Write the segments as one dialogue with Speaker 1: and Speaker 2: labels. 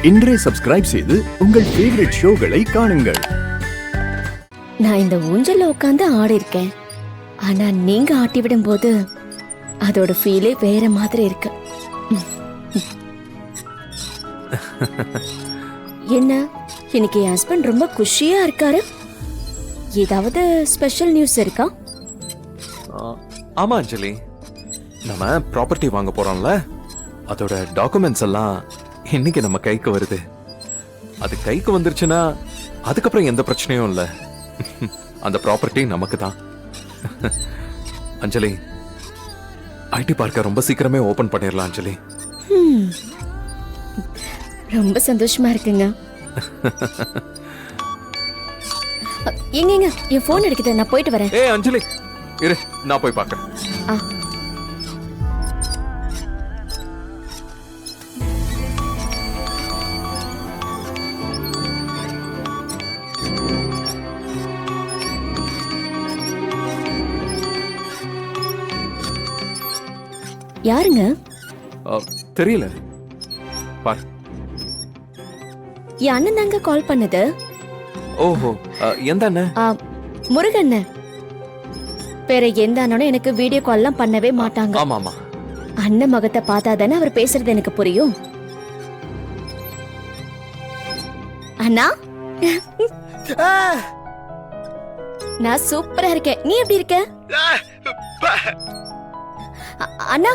Speaker 1: இன்றே சப்ஸ்கிரைப் செய்து உங்கள் ஃபேவரட் ஷோகளை காணுங்கள்.
Speaker 2: நான் இந்த ஊஞ்சல்ல உட்காந்து ஆடி இருக்கேன். ஆனா நீங்க ஆட்டி விடும் போது அதோட ஃபீலே வேற மாதிரி இருக்கு. என்ன இன்னைக்கு என் ஹஸ்பண்ட் ரொம்ப குஷியா இருக்காரு. ஏதாவது ஸ்பெஷல் நியூஸ் இருக்கா?
Speaker 3: ஆமா அஞ்சலி, நம்ம ப்ராப்பர்ட்டி வாங்க போறோம்ல, அதோட டாக்குமெண்ட்ஸ் எல்லாம் இன்னைக்கு நம்ம கைக்கு வருது. அது கைக்கு வந்துருச்சுன்னா அதுக்கப்புறம் எந்த பிரச்சனையும் இல்ல. அந்த ப்ராப்பர்ட்டி நமக்கு தான். அஞ்சலி, ஐடி பார்க்க ரொம்ப சீக்கிரமே ஓபன் பண்ணிடலாம் அஞ்சலி.
Speaker 2: ரொம்ப சந்தோஷமா இருக்குங்க. எங்க என் போன் எடுக்குது, நான் போயிட்டு வரேன்.
Speaker 3: ஏய் அஞ்சலி இரு, நான் போய் பார்க்கறேன்.
Speaker 2: யாருங்க?
Speaker 3: தெரியல, பார்.
Speaker 2: என் அண்ணன் தாங்க கால் பண்ணது.
Speaker 3: ஓஹோ, எந்த அண்ணன்?
Speaker 2: முருகன். வேற எந்த அண்ணனும் எனக்கு வீடியோ கால்லாம் பண்ணவே மாட்டாங்க.
Speaker 3: ஆமா ஆமா,
Speaker 2: அண்ணன் முகத்தை பார்த்தா தானே அவர் பேசுறது எனக்கு புரியும். அண்ணா, நான் சூப்பரா இருக்கேன். நீ எப்படி இருக்க? அண்ணா,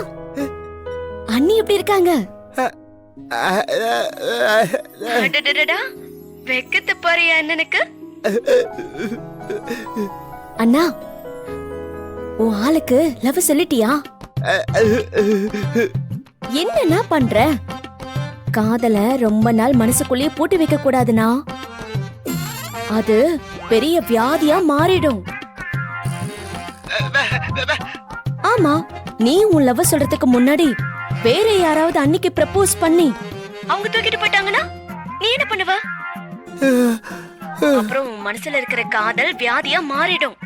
Speaker 2: அண்ணி எப்படி இருக்காங்க? வெக்கத்தை பாரு அண்ணனுக்கு. அண்ணா, உன் ஆளுக்கு லவ் சொல்லிட்டியா? என்னன்னா பண்ற? காதல ரொம்ப நாள் மனசுக்குள்ளேயே பூட்டி வைக்க கூடாதுனா, அது பெரிய வியாதியா மாறிடும். ஆமா, நீ உன் லவ் சொல்றதுக்கு முன்னாடி வேற யாராவது அன்னைக்கு ப்ரப்போஸ் பண்ணி அவங்க தூக்கிட்டு போயிட்டாங்கன்னா நீ என்ன பண்ணுவ? அப்புறம் உன் மனசுல இருக்கிற காதல் வியாதியா மாறிடும்.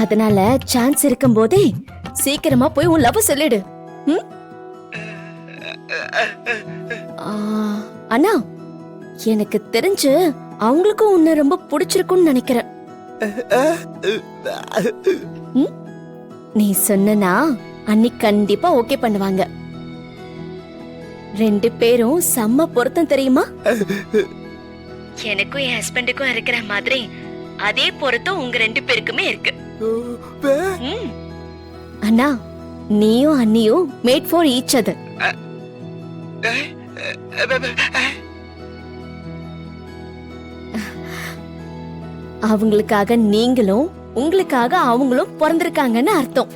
Speaker 2: அதனால சான்ஸ் இருக்கும் போதே சீக்கிரமா போய் உன் லவ் சொல்லிடு. அண்ணா, எனக்கு தெரிஞ்சு அவங்களுக்கும் உன்னை ரொம்ப பிடிச்சிருக்கும்னு நினைக்கிறேன். நீ சொன்னா அன்னி கண்டிப்பா ஓகே பண்ணுவாங்க. ரெண்டு பேரும் செம்ம பொருத்தம் தெரியுமா? எனக்கும் என் ஹஸ்பண்டுக்கும் இருக்கிற மாதிரி அதே பொருத்தம் உங்க ரெண்டு பேருக்குமே இருக்கு. அண்ணா, நீயும் அண்ணியும் மேட் ஃபார் ஈச் அதர். அவங்களுக்காக நீங்களும் உங்களுக்காக அவங்களும் பிறந்திருக்காங்கன்னு அர்த்தம்.